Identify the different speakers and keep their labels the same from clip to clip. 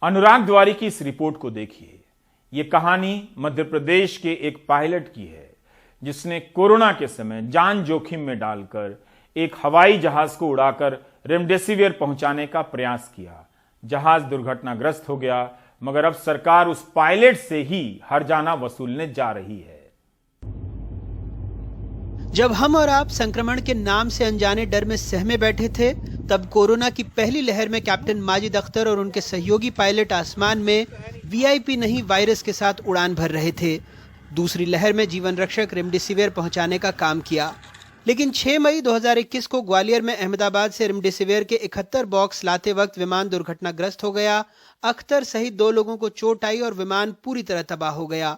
Speaker 1: अनुराग द्वारी की इस रिपोर्ट को देखिए। ये कहानी मध्य प्रदेश के एक पायलट की है जिसने कोरोना के समय जान जोखिम में डालकर एक हवाई जहाज को उड़ाकर रेमडेसिविर पहुंचाने का प्रयास किया। जहाज दुर्घटनाग्रस्त हो गया, मगर अब सरकार उस पायलट से ही हर्जाना वसूलने जा रही है।
Speaker 2: जब हम और आप संक्रमण के नाम से अनजाने डर में सहमे बैठे थे, तब कोरोना की पहली लहर में कैप्टन माजिद अख्तर और उनके सहयोगी पायलट आसमान में वीआईपी नहीं वायरस के साथ उड़ान भर रहे थे। दूसरी लहर में जीवन रक्षक रेमडेसिविर पहुंचाने का काम किया। लेकिन 6 मई 2021 को ग्वालियर में अहमदाबाद से रेमडेसिविर के 71 बॉक्स लाते वक्त विमान दुर्घटनाग्रस्त हो गया। अख्तर सहित 2 लोगों को चोट आई और विमान पूरी तरह तबाह हो गया।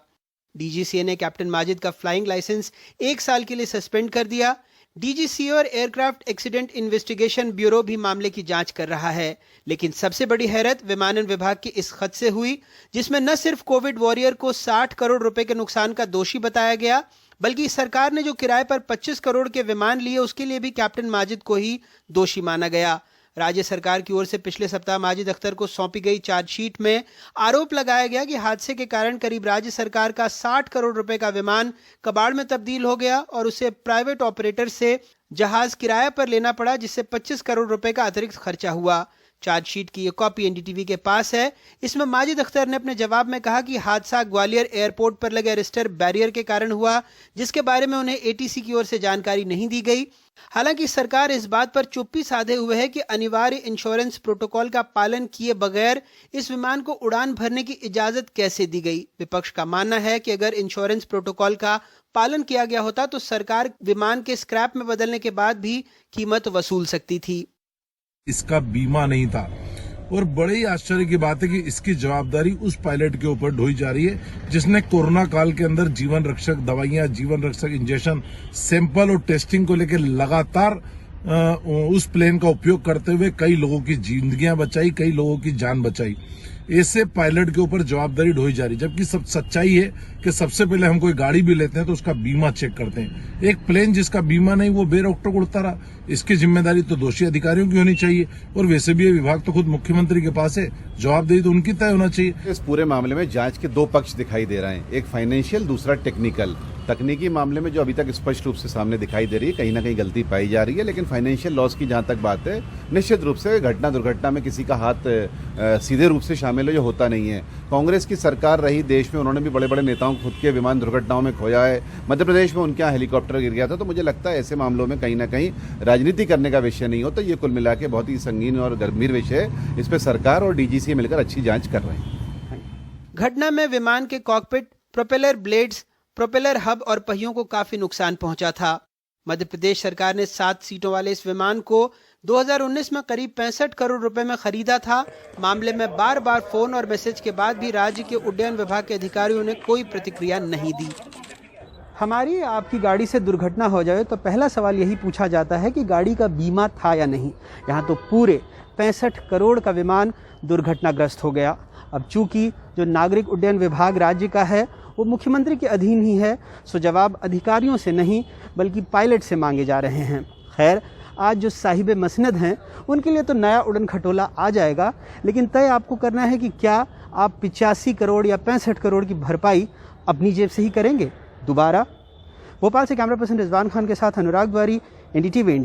Speaker 2: डीजीसीए ने कैप्टन माजिद का फ्लाइंग लाइसेंस 1 साल के लिए सस्पेंड कर दिया। डीजीसीए और एयरक्राफ्ट एक्सीडेंट इन्वेस्टिगेशन ब्यूरो भी मामले की जांच कर रहा है। लेकिन सबसे बड़ी हैरत विमानन विभाग की इस खत से हुई, जिसमें न सिर्फ कोविड वॉरियर को 60 करोड़ रुपए के नुकसान का दोषी बताया गया, बल्कि सरकार ने जो किराए पर 25 करोड़ के विमान लिए उसके लिए भी कैप्टन माजिद को ही दोषी माना गया। राज्य सरकार की ओर से पिछले सप्ताह माजिद अख्तर को सौंपी गई चार्जशीट में आरोप लगाया गया कि हादसे के कारण करीब राज्य सरकार का 60 करोड़ रुपए का विमान कबाड़ में तब्दील हो गया और उसे प्राइवेट ऑपरेटर से जहाज किराए पर लेना पड़ा, जिससे 25 करोड़ रुपए का अतिरिक्त खर्चा हुआ। चार्जशीट की ये कॉपी एनडीटीवी के पास है। इसमें माजिद अख्तर ने अपने जवाब में कहा कि हादसा ग्वालियर एयरपोर्ट पर लगे अरेस्टर बैरियर के कारण हुआ, जिसके बारे में उन्हें एटीसी की ओर से जानकारी नहीं दी गई। हालांकि सरकार इस बात पर चुप्पी साधे हुए है कि अनिवार्य इंश्योरेंस प्रोटोकॉल का पालन किए बगैर इस विमान को उड़ान भरने की इजाजत कैसे दी गई। विपक्ष का मानना है कि अगर इंश्योरेंस प्रोटोकॉल का पालन किया गया होता तो सरकार विमान के स्क्रैप में बदलने के बाद भी कीमत वसूल सकती थी।
Speaker 3: इसका बीमा नहीं था और बड़े ही आश्चर्य की बात है कि इसकी जवाबदारी उस पायलट के ऊपर ढोई जा रही है जिसने कोरोना काल के अंदर जीवन रक्षक दवाइयां, जीवन रक्षक इंजेक्शन, सैंपल और टेस्टिंग को लेकर लगातार उस प्लेन का उपयोग करते हुए कई लोगों की जिंदगियां बचाई, कई लोगों की जान बचाई। ऐसे पायलट के ऊपर जवाबदारी ढोई जा रही, जबकि सब सच्चाई है कि सबसे पहले हम कोई गाड़ी भी लेते हैं तो उसका बीमा चेक करते हैं। एक प्लेन जिसका बीमा नहीं वो बेरोक-टोक उड़ता रहा, इसकी जिम्मेदारी तो दोषी अधिकारियों की होनी चाहिए। और वैसे भी ये विभाग तो खुद मुख्यमंत्री के पास है, जवाबदेही तो उनकी तय होना चाहिए।
Speaker 4: इस पूरे मामले में जांच के 2 पक्ष दिखाई दे रहे हैं, एक फाइनेंशियल, दूसरा टेक्निकल। तकनीकी मामले में जो अभी तक स्पष्ट रूप से सामने दिखाई दे रही है, कहीं ना कहीं गलती पाई जा रही है। लेकिन फाइनेंशियल लॉस की जहां तक बात है, निश्चित रूप से दुर्घटना में किसी का हाथ सीधे रूप से शामिल है, जो होता नहीं है। कांग्रेस की सरकार रही देश में, उन्होंने भी बड़े बड़े नेताओं को खुद के विमान दुर्घटनाओं में खोया है। मध्य प्रदेश में उनके यहाँ हेलीकॉप्टर गिर गया था। तो मुझे लगता है ऐसे मामलों में कहीं ना कहीं राजनीति करने का विषय नहीं होता। ये कुल मिला के बहुत ही संगीन और गंभीर विषय है। इस पर सरकार और डीजीसीए मिलकर अच्छी जांच कर रहे हैं।
Speaker 2: घटना में विमान के cockpit, propeller blades, propeller hub और पहियों को काफी नुकसान पहुंचा था। मध्य प्रदेश सरकार ने 7 सीटों वाले इस विमान को 2019 में करीब 65 करोड़ रुपए में खरीदा था। मामले में बार बार फोन और मैसेज के बाद भी राज्य के उड्डयन विभाग के अधिकारियों ने कोई प्रतिक्रिया नहीं दी। हमारी आपकी गाड़ी से दुर्घटना हो जाए तो पहला सवाल यही पूछा जाता है कि गाड़ी का बीमा था या नहीं। यहाँ तो पूरे 65 करोड़ का विमान दुर्घटनाग्रस्त हो गया। अब चूंकि जो नागरिक उड्डयन विभाग राज्य का है वो मुख्यमंत्री के अधीन ही है, सो जवाब अधिकारियों से नहीं बल्कि पायलट से मांगे जा रहे हैं। खैर, आज जो साहिब मसनद हैं उनके लिए तो नया उड़न खटोला आ जाएगा, लेकिन तय आपको करना है कि क्या आप 85 करोड़ या 65 करोड़ की भरपाई अपनी जेब से ही करेंगे दोबारा। भोपाल से कैमरा पर्सन रिजवान खान के साथ अनुराग द्वारी, एनडीटीवी।